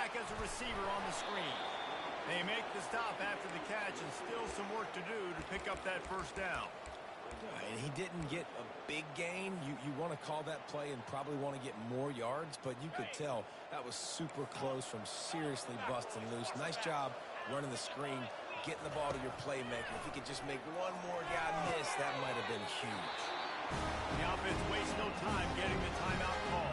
back as a receiver on the screen. They make the stop after the catch and still some work to do to pick up that first down. And he didn't get a big gain. You want to call that play and probably want to get more yards, but you could tell that was super close from seriously busting loose. Nice job running the screen, getting the ball to your playmaker. If he could just make one more guy miss, that might have been huge. The offense wastes no time getting the timeout call.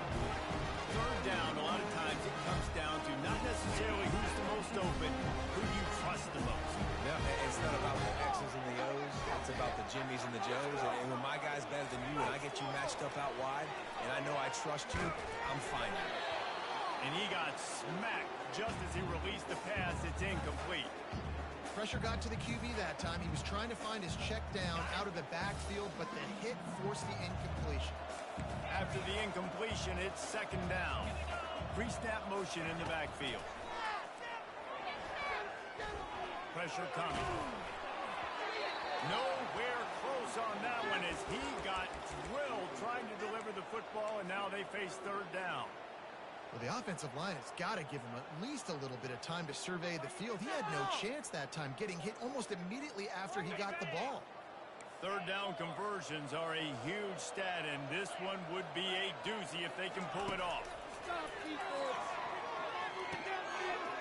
Third down, a lot of times it comes down to not necessarily who's the most open, who do you trust the most. Yeah, it's not about the X's and the O's. It's about the Jimmies and the Joes. And when my guy's better than you and I get you matched up out wide and I know I trust you, I'm fine with it. And he got smacked just as he released the pass. It's incomplete. Pressure got to the QB that time. He was trying to find his check down out of the backfield, but the hit forced the incompletion. After the incompletion, it's second down. Pre-snap motion in the backfield. Pressure coming. Nowhere close on that one as he got drilled trying to deliver the football, and now they face third down. Well, the offensive line has got to give him at least a little bit of time to survey the field. He had no chance that time, getting hit almost immediately after he got the ball. Third down conversions are a huge stat, and this one would be a doozy if they can pull it off.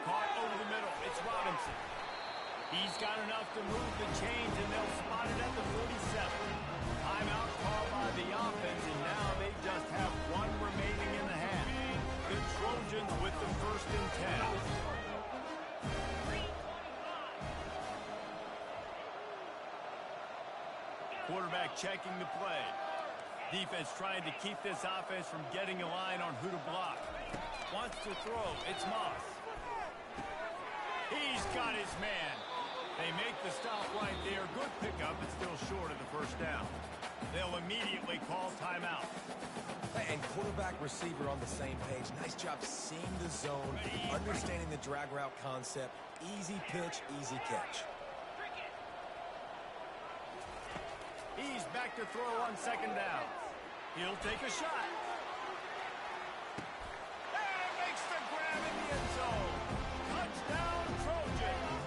Caught over the middle. It's Robinson. He's got enough to move the chains, and they'll spot it at the 47. Timeout called by the offense, and now they just have one remaining in the half. The Trojans with the first and 10. Quarterback checking the play. Defense trying to keep this offense from getting a line on who to block. Wants to throw. It's Moss. He's got his man. They make the stop right there. Good pickup, but still short of the first down. They'll immediately call timeout. And quarterback receiver on the same page. Nice job seeing the zone, understanding the drag route concept. Easy pitch, easy catch. He's back to throw on second down. He'll take a shot. And makes the grab in the end zone. Touchdown, Trojans.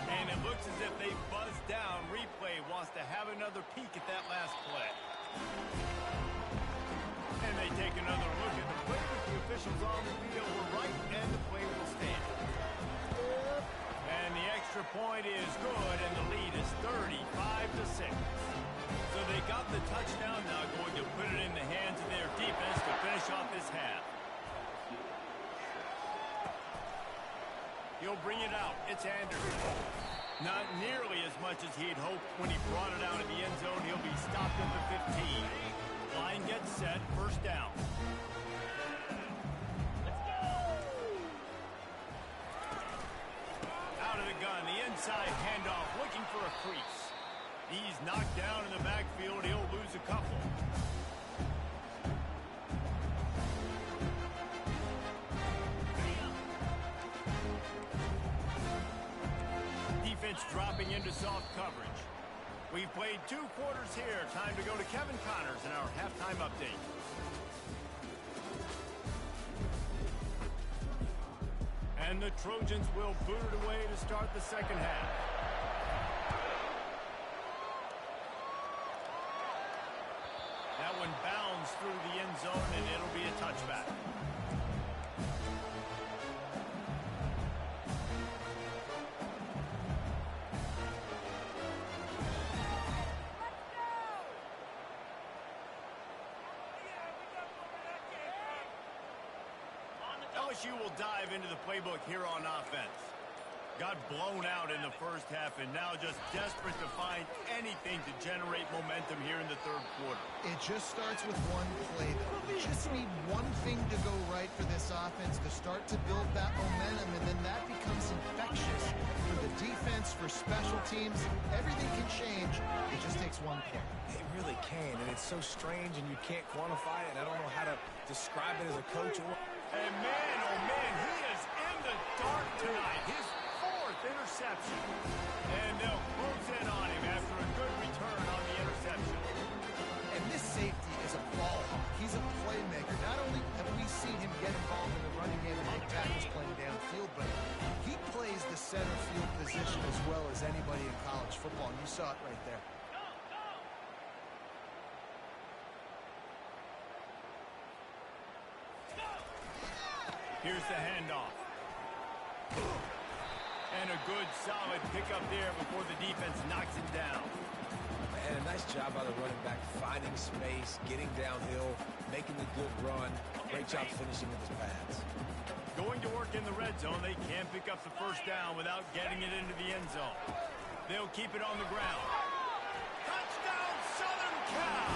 And it looks as if they buzzed down. Replay wants to have another peek at that last play. And they take another look at the play, but the officials on the field were right, and the play will stand. And the extra point is good, and the lead is 35-6. So they got the touchdown, now going to put it in the hands of their defense to finish off this half. He'll bring it out. It's Anderson. Not nearly as much as he'd hoped when he brought it out of the end zone. He'll be stopped at the 15. Line gets set. First down. Let's go! Out of the gun. The inside handoff. Looking for a crease. He's knocked down in the backfield. He'll lose a couple. Defense dropping into soft coverage. We've played 2 quarters here. Time to go to Kevin Connors in our halftime update. And the Trojans will boot it away to start the second half. That one bounds through the end zone, and it'll be a touchback. LSU will dive into the playbook here on offense. Got blown out in the first half and now just desperate to find anything to generate momentum here in the third quarter. It just starts with one play, though. You just need one thing to go right for this offense to start to build that momentum, and then that becomes infectious for the defense, for special teams. Everything can change. It just takes one play. It really can, and it's so strange, and you can't quantify it, and I don't know how to describe it as a coach. And man, oh man, he is in the dark tonight. His 4th interception. And they'll close in on him after a good return on the interception. And this safety is a ball hawk. He's a playmaker. Not only have we seen him get involved in the football, and you saw it right there. Here's the handoff. And a good, solid pickup there before the defense knocks it down. And a nice job by the running back, finding space, getting downhill, making the good run. Great job finishing with his pads. Going to work in the red zone, they can't pick up the first down without getting it into the end zone. They'll keep it on the ground. Touchdown, Southern Cal!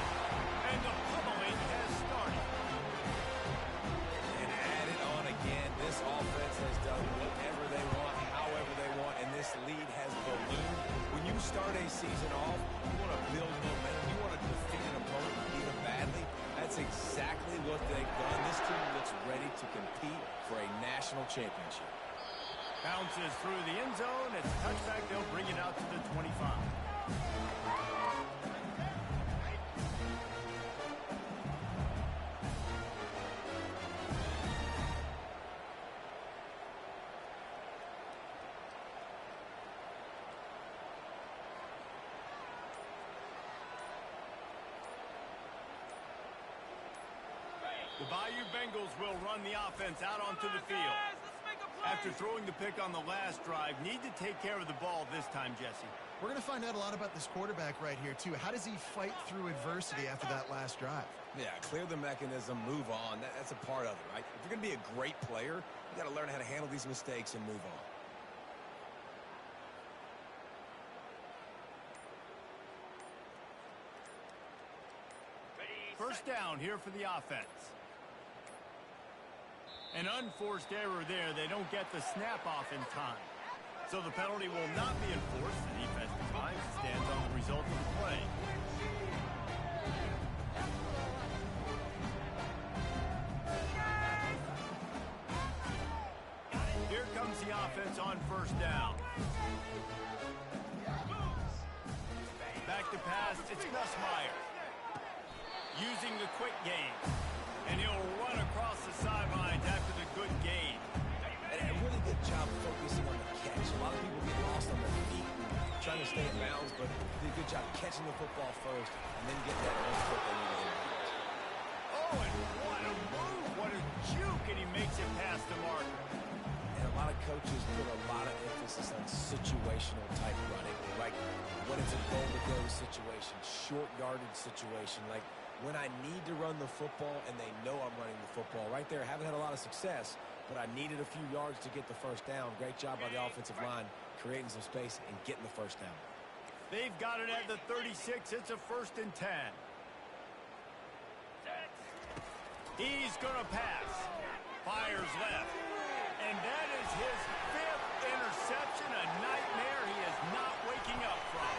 And the pummeling has started. And add it on again. This offense has done whatever they want, however they want, and this lead has ballooned. When you start a season off, you want to build momentum. You want to defeat an opponent even badly. That's exactly what they've done. This team looks ready to compete for a national championship. Bounces through the end zone. It's a touchback. They'll bring it out to the 25. The Bayou Bengals will run the offense out onto the field. After throwing the pick on the last drive, need to take care of the ball this time, Jesse. We're going to find out a lot about this quarterback right here, too. How does he fight through adversity after that last drive? Yeah, clear the mechanism, move on. That's a part of it, right? If you're going to be a great player, you got to learn how to handle these mistakes and move on. First down here for the offense. An unforced error there. They don't get the snap off in time. So the penalty will not be enforced. The defense decides to stand on the result of the play. Here comes the offense on first down. Back to pass. It's Nussmeier. Using the quick game. And he'll run across the sidelines after the good gain. And a really good job focusing on the catch. A lot of people get lost on their feet trying to stay in bounds, but did a good job catching the football first and then getting that one foot they needed in bounds. Oh, and what a move. What a juke, and he makes it past the marker. And a lot of coaches put a lot of emphasis on situational type running, like when it's a goal-to-go situation, short yardage situation, like when I need to run the football and they know I'm running the football. Right there, haven't had a lot of success, but I needed a few yards to get the first down. Great job by the offensive line, creating some space and getting the first down. They've got it at the 36. It's a 1st and 10. He's going to pass. Fires left. And that is his 5th interception, a nightmare he is not waking up from.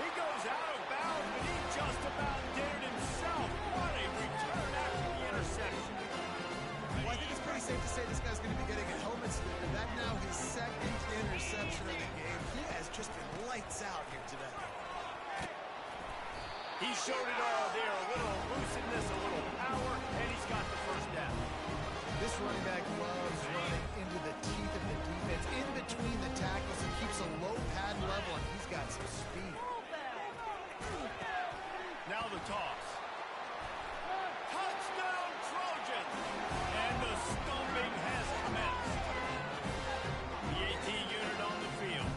He goes out of bounds, but he just about did it himself. What a return after the interception. Well, I think it's pretty safe to say this guy's going to be getting a helmet sticker. That now his 2nd interception of the game. He has just been lights out here today. He showed it all there. A little elusiveness, a little power, and he's got the first down. This running back loves running into the teeth of the defense, in between the tackles, and keeps a low pad level, and he's got some speed. Now the toss. Touchdown, Trojans! And the stomping has commenced. The AT unit on the field.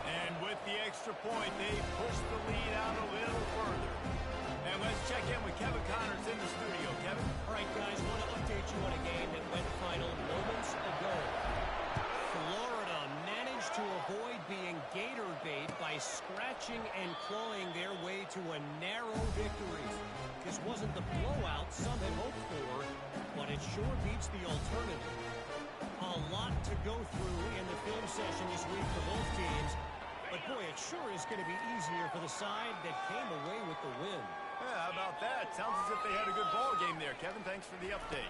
And with the extra point, they push the lead out a little further. And let's check in with Kevin Connors in the studio. Kevin? All right, guys, I want to update you on a game that went final moments ago. Florida managed to avoid being gator bait by scratching and clawing their way to a narrow victory. This wasn't the blowout some had hoped for, but it sure beats the alternative. A lot to go through in the film session this week for both teams, but boy, it sure is going to be easier for the side that came away with the win. Yeah, how about that? Sounds as if they had a good ball game there, Kevin. Thanks for the update.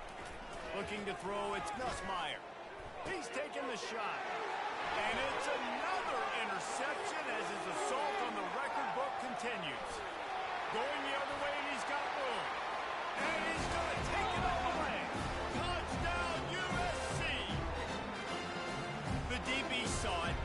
Looking to throw, it's Nussmeier. He's taking the shot. And it's another interception as his assault on the record book continues. Going the other way, and he's got room. And he's going to take it all the way. Touchdown, USC! The DB saw it.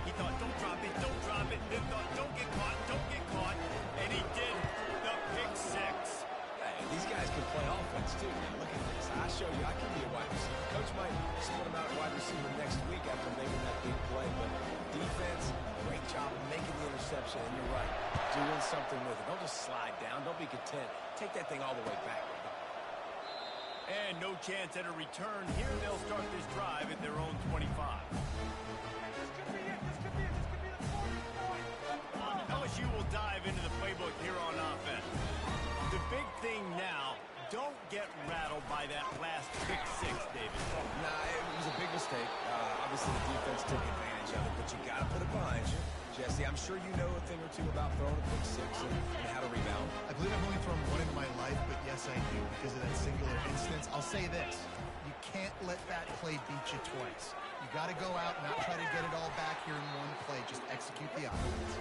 doing something with it. Don't just slide down. Don't be content. Take that thing all the way back. And no chance at a return. Here they'll start this drive at their own 25. LSU will dive into the playbook here on offense. The big thing now, don't get rattled by that last pick six, David. Nah, it was a big mistake. Obviously, the defense took advantage of it, but you got to put it behind you. Jesse, I'm sure you know a thing or two about throwing a pick six and how to rebound. I believe I've only thrown one in my life, but yes, I do because of that singular instance. I'll say this. You can't let that play beat you twice. You got to go out and not try to get it all back here in one play. Just execute the offense.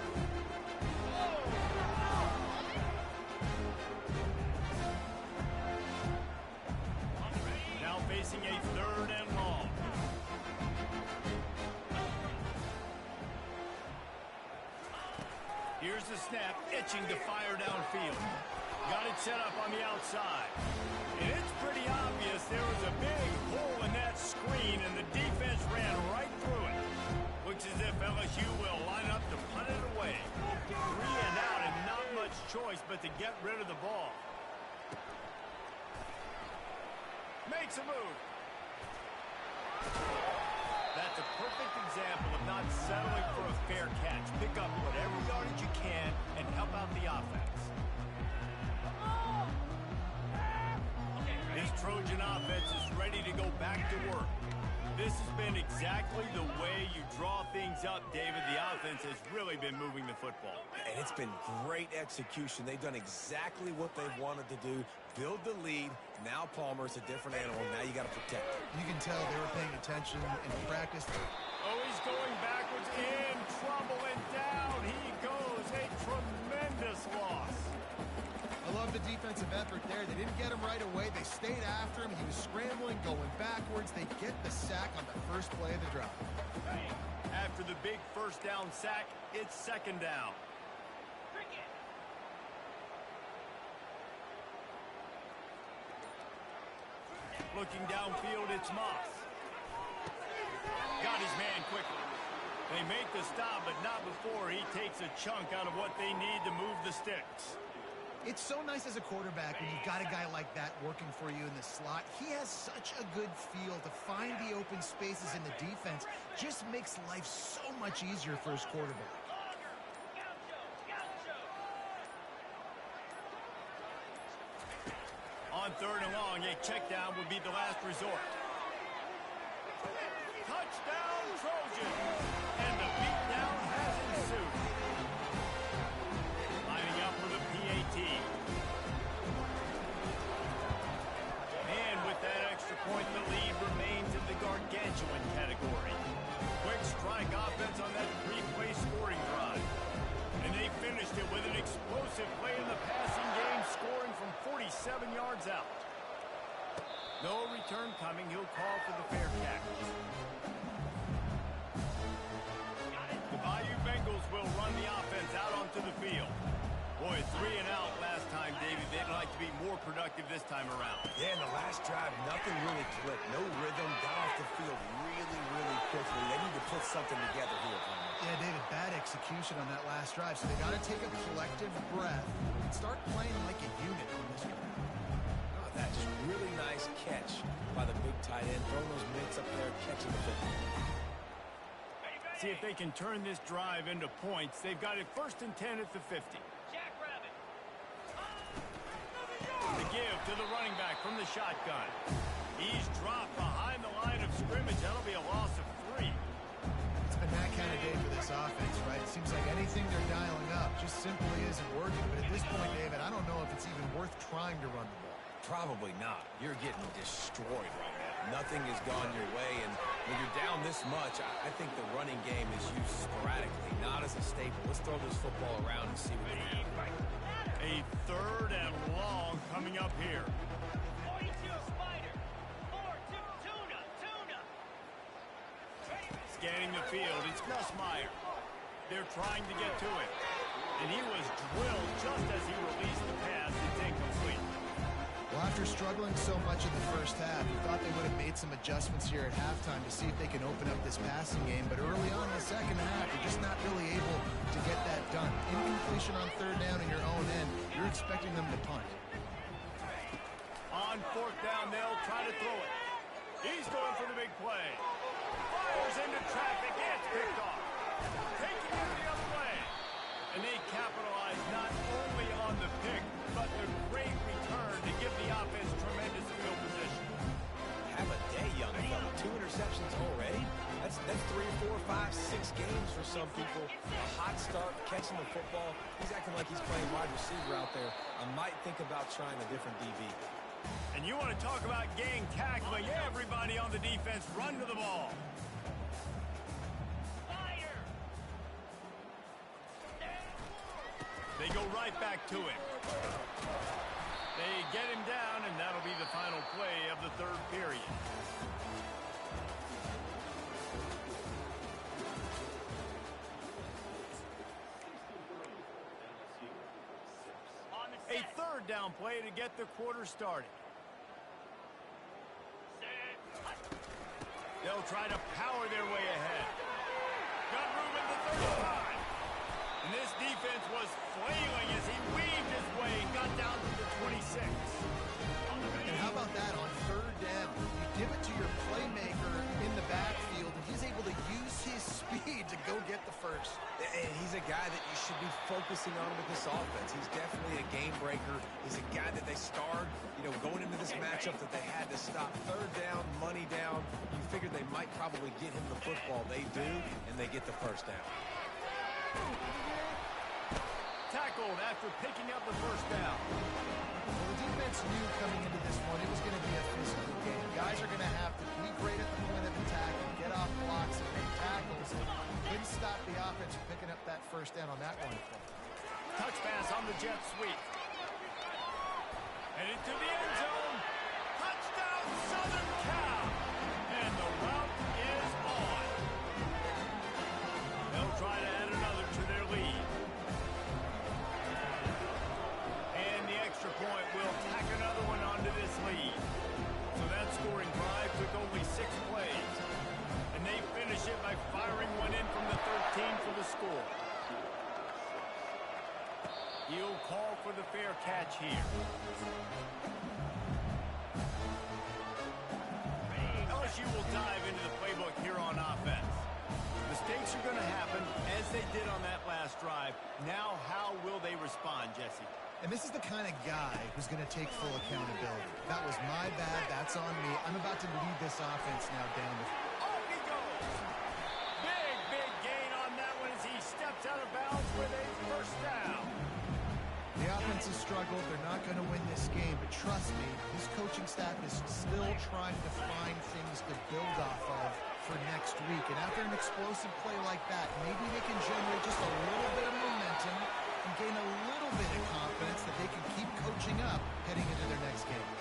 Now facing a 3rd and long. Here's the snap, itching to fire downfield. Got it set up on the outside. And it's pretty obvious there was a big hole in that screen, and the defense ran right through it. Looks as if LSU will line up to punt it away. 3 and out, and not much choice but to get rid of the ball. Makes a move. That's a perfect example of not settling for a fair catch. Pick up whatever yardage you can and help out the offense. This Trojan offense is ready to go back to work. This has been exactly the way you draw things up, David. The offense has really been moving the football. And it's been great execution. They've done exactly what they've wanted to do. Build the lead. Now Palmer's a different animal. Now you got to protect him. You can tell they were paying attention in practice. Oh, he's going backwards, in trouble, and down he goes. A tremendous loss. I love the defensive effort there. They didn't get him right away. They stayed after him. He was scrambling, going backwards. They get the sack on the first play of the drive. After the big first down sack, it's 2nd down. Looking downfield, it's Moss. Got his man quickly. They make the stop, but not before he takes a chunk out of what they need to move the sticks. It's so nice as a quarterback when you've got a guy like that working for you in the slot. He has such a good feel to find the open spaces in the defense. Just makes life so much easier for his quarterback. On 3rd and long, a check down would be the last resort. Touchdown, Trojans! And the beatdown has ensued. Lining up for the PAT. And with that extra point, the lead remains in the gargantuan category. Quick strike offense on that 3-play scoring drive. And they finished it with an explosive play in the passing game, scoring from 47 yards out. No return coming. He'll call for the fair catch. The Bayou Bengals will run the offense out onto the field. Boy, 3 and out last time, David. They'd like to be more productive this time around. Yeah, in the last drive, nothing really clicked. No rhythm. Got off the field really, really quickly. They need to put something together here. Yeah, David, bad execution on that last drive. So they got to take a collective breath and start playing like a unit on this drive. Oh, that's really nice catch by the big tight end. Throwing those mitts up there, catching the football. See if they can turn this drive into points. They've got it 1st and 10 at the 50. The give to the running back from the shotgun. He's dropped behind the line of scrimmage. That'll be a loss of 3. It's been that kind of day for this offense, right? It seems like anything they're dialing up just simply isn't working. But at this point, David, I don't know if it's even worth trying to run the ball. Probably not. You're getting destroyed right now. Nothing has gone your way, and when you're down this much, I think the running game is used sporadically, not as a staple. Let's throw this football around and see what we can do. A 3rd and long coming up here. 42 Spider. 4-2 Tuna. Scanning the field, it's Gus Meyer. They're trying to get to it. And he was drilled just as he released the pass. It's incomplete. Well, after after struggling so much in the first half, you thought they would have made some adjustments here at halftime to see if they can open up this passing game. But early on in the second half, you're just not really able to get that done. Incompletion on third down in your own end, you're expecting them to punt. On fourth down, they'll try to throw it. He's going for the big play. Fires into traffic, gets picked off. Taking it the other way. And they capitalize not only on the pick, but the great return to give the offense tremendous field position. Have a day, young fella. 2 interceptions already? That's 3, 4, 5, 6 games for some people. A hot start, catching the football. He's acting like he's playing wide receiver out there. I might think about trying a different DB. And you want to talk about gang tackling, everybody on the defense run to the ball. Fire! They go right back to him. They get him down, and that'll be the final play of the third period. On the A set. third down play to get the quarter started. Set. Hut. They'll try to power their way ahead. Got room at the 35. And this defense was flailing as he weaved his way and got down to the 26. And how about that on third down? You give it to your playmaker in the backfield, and he's able to use his speed to go get the first. And he's a guy that you should be focusing on with this offense. He's definitely a game breaker. He's a guy that they starred, going into this matchup that they had to stop. Third down, money down. You figured they might probably get him the football. They do, and they get the first down. Tackled after picking up the first down. Well, the defense knew coming into this one it was going to be a physical game. Guys are going to have to be great at the point of attack and get off blocks and make tackles. Couldn't stop the offense from picking up that first down on that one. Touch pass on the jet sweep. And into the end zone. Touchdown, Southern Cal. And the route is on. They'll try to add another to their lead. And the extra point will tack another one onto this lead. So that scoring drive took only 6 plays. And they finish it by firing one in from the 13 for the score. He'll call for the fair catch here. LSU will dive into the playbook here on offense. Mistakes are going to happen, as they did on that last drive. Now, how will they respond, Jesse? And this is the kind of guy who's going to take full accountability. That was my bad. That's on me. I'm about to lead this offense now down the field. Off he goes. Big gain on that one as he steps out of bounds with a first down. The offense has struggled. They're not going to win this game, but trust me, his coaching staff is still trying to find things to build off of for next week. And after an explosive play like that, maybe they can generate just a little bit of momentum and gain a little bit of confidence that they can keep coaching up heading into their next game.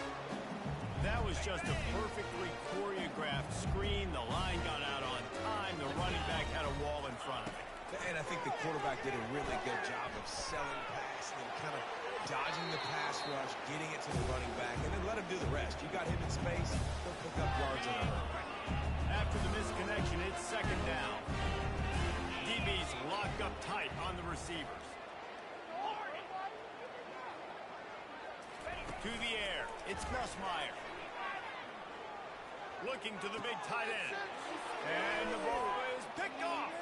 That was just a perfectly choreographed screen. The line got out on time. The running back had a wall in front of it. And I think the quarterback did a really good job of selling pass and then kind of dodging the pass rush, getting it to the running back, and then let him do the rest. You got him in space, he'll pick up yards in a hurry. After the misconnection, it's second down. DBs lock up tight on the receivers. To the air, it's Nussmeier. Looking to the big tight end. And the ball is picked off.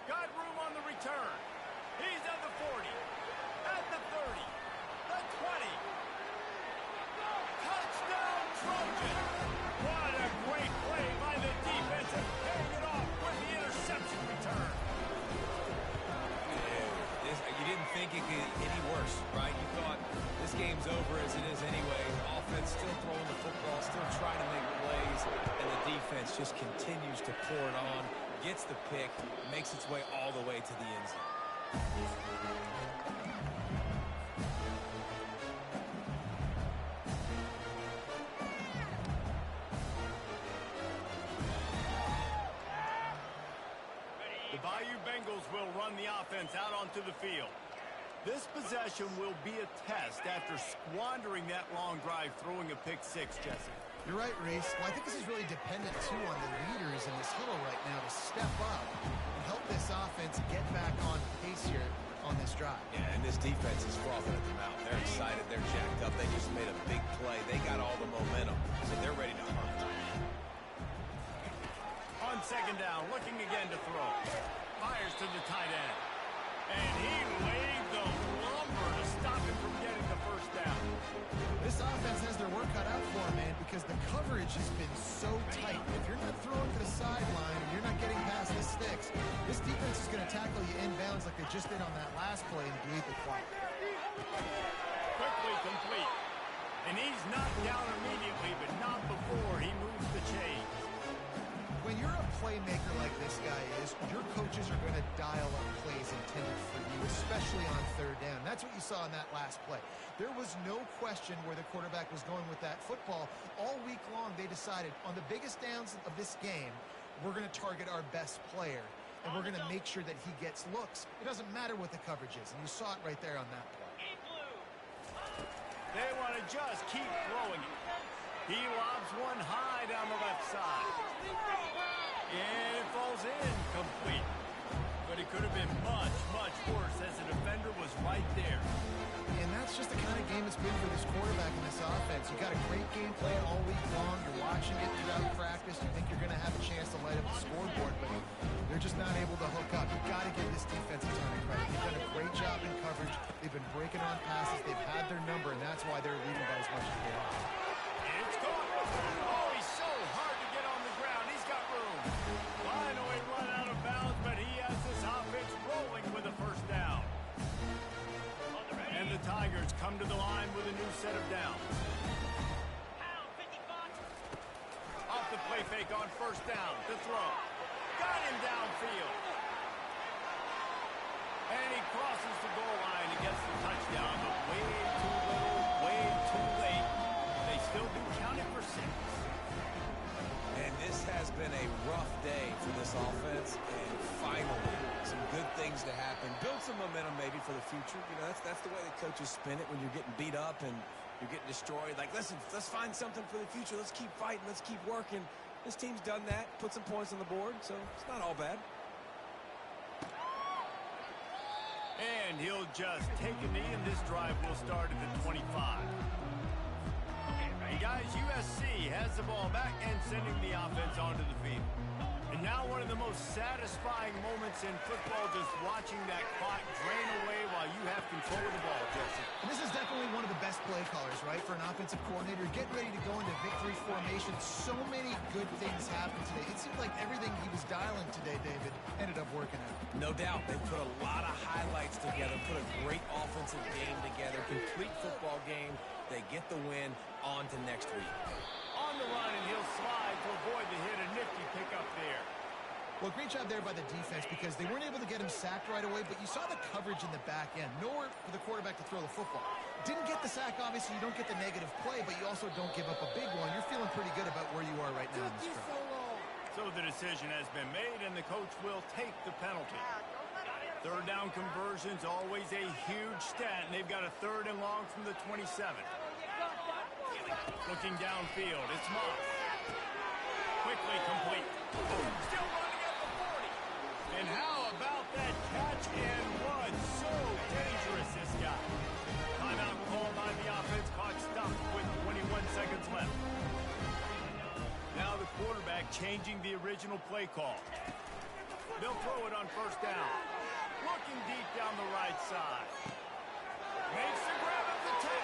Got room on the return. He's at the 40, at the 30, the 20. Touchdown, Trojan! What a great play by the defense and paying it off with the interception return. You didn't think it could get any worse, right? You thought this game's over as it is anyway. Offense still throwing the football, still trying to make plays, and the defense just continues to pour it on. Gets the pick, makes its way all the way to the end zone. The Bayou Bengals will run the offense out onto the field. This possession will be a test after squandering that long drive, throwing a pick six, Jesse. You're right, Reese. Well, I think this is really dependent, too, on the leaders in this huddle right now to step up and help this offense get back on pace here on this drive. Yeah, and this defense is frothing at the mouth. They're excited. They're jacked up. They just made a big play. They got all the momentum, so they're ready to hunt. On second down, looking again to throw. Fires to the tight end. And he laid the lumber to stop him from getting the first down. This offense has their work cut out for them, man, because the coverage has been so tight. If you're not throwing to the sideline and you're not getting past the sticks, this defense is going to tackle you inbounds like they just did on that last play and bleed the clock. Quickly complete. And he's knocked down immediately, but not before he moves the chains. When you're a playmaker like this guy is, your coaches are going to dial up plays intended for you, especially on third down. That's what you saw in that last play. There was no question where the quarterback was going with that football. All week long, they decided on the biggest downs of this game, we're going to target our best player, and we're going to make sure that he gets looks. It doesn't matter what the coverage is, and you saw it right there on that play. They want to just keep throwing it. He lobs one high down the left side. And it falls in complete. But it could have been much, much worse as the defender was right there. And that's just the kind of game it's been for this quarterback in this offense. You got a great game plan all week long. You're watching it throughout practice. You think you're going to have a chance to light up the scoreboard, but they're just not able to hook up. You've got to give this defense a ton of credit. They've done a great job in coverage. They've been breaking on passes. They've had their number, and that's why they're leading by as much as they are. It's gone. Oh, he's so hard to get on the ground. He's got room. Finally run out of bounds, but he has this offense rolling with a first down. And the Tigers come to the line with a new set of downs. Off the play fake on first down to throw. Got him downfield. And he crosses the goal line and gets the touchdown, but way too little, way too late. They still do count it for 6. And this has been a rough day for this offense, and finally some good things to happen. Build some momentum maybe for the future. You know, that's the way the coaches spin it when you're getting beat up and you're getting destroyed. Like, listen, let's find something for the future. Let's keep fighting. Let's keep working. This team's done that, put some points on the board, so it's not all bad. And he'll just take a knee, and this drive will start at the 25. And guys, USC has the ball back and sending the offense onto the field. And now one of the most satisfying moments in football, just watching that clock drain away while you have control of the ball, Jesse. And this is definitely one of the best play callers, right, for an offensive coordinator. Getting ready to go into victory formation. So many good things happened today. It seemed like everything he was dialing today, David, ended up working out. No doubt. They put a lot of highlights together, put a great offensive game together, complete football game. They get the win. On to next week. On the run, and he'll slide to avoid the hit. A nifty pickup there. Well, great job there by the defense because they weren't able to get him sacked right away, but you saw the coverage in the back end. Nowhere for the quarterback to throw the football. Didn't get the sack, obviously. You don't get the negative play, but you also don't give up a big one. You're feeling pretty good about where you are right now in this drive. So the decision has been made, and the coach will take the penalty. Third down conversions, always a huge stat, and they've got a 3rd and long from the 27. Looking downfield, it's Moss. Quickly complete. Still running at the 40. And how about that catch and run? So dangerous, this guy. Timeout called on the offense, caught stuck with 21 seconds left. Now the quarterback changing the original play call. They'll throw it on first down. Looking deep down the right side. Makes the grab at the 10.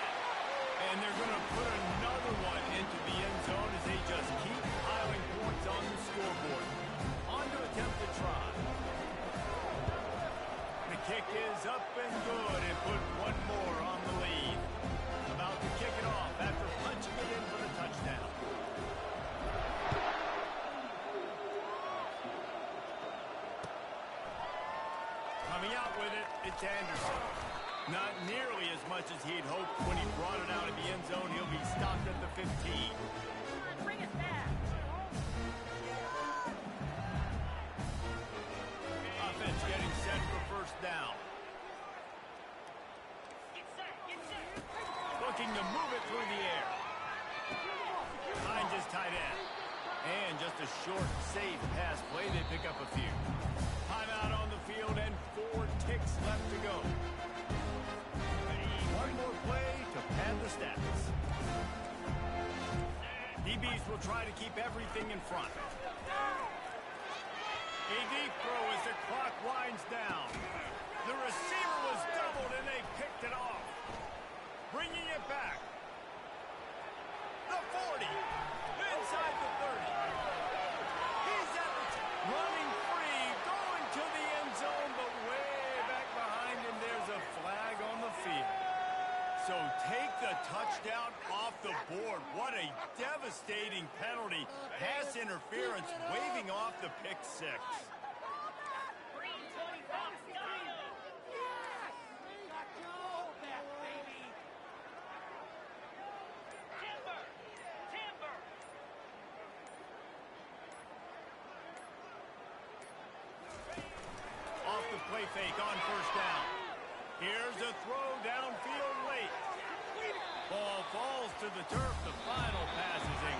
And they're going to put another one into the end zone as they just keep piling points on the scoreboard. On to attempt the try. The kick is up and good and put one more on the lead. About to kick it off after punching it in for the touchdown. Coming out with it, it's Anderson. Not nearly as much as he'd hoped when he brought it out of the end zone. He'll be stopped at the 15. Bring it back. Offense getting set for first down. looking to move it through the air. Finds his tight end. And just a short, safe pass play. They pick up a few. Timeout on the field and 4 ticks left to go. One more play to pad the stats. DBs will try to keep everything in front. A deep throw as the clock winds down. The receiver was doubled and they picked it off. Bringing it back. The 40. Inside the 30. He's at the running free. Going to the end zone, but way back behind him. There's a flag on the field. So take the touchdown off the board. What a devastating penalty. Pass interference, waving off the pick 6. Off the play fake on first down. Here's a throw downfield late. Ball falls to the turf. The final pass is incomplete.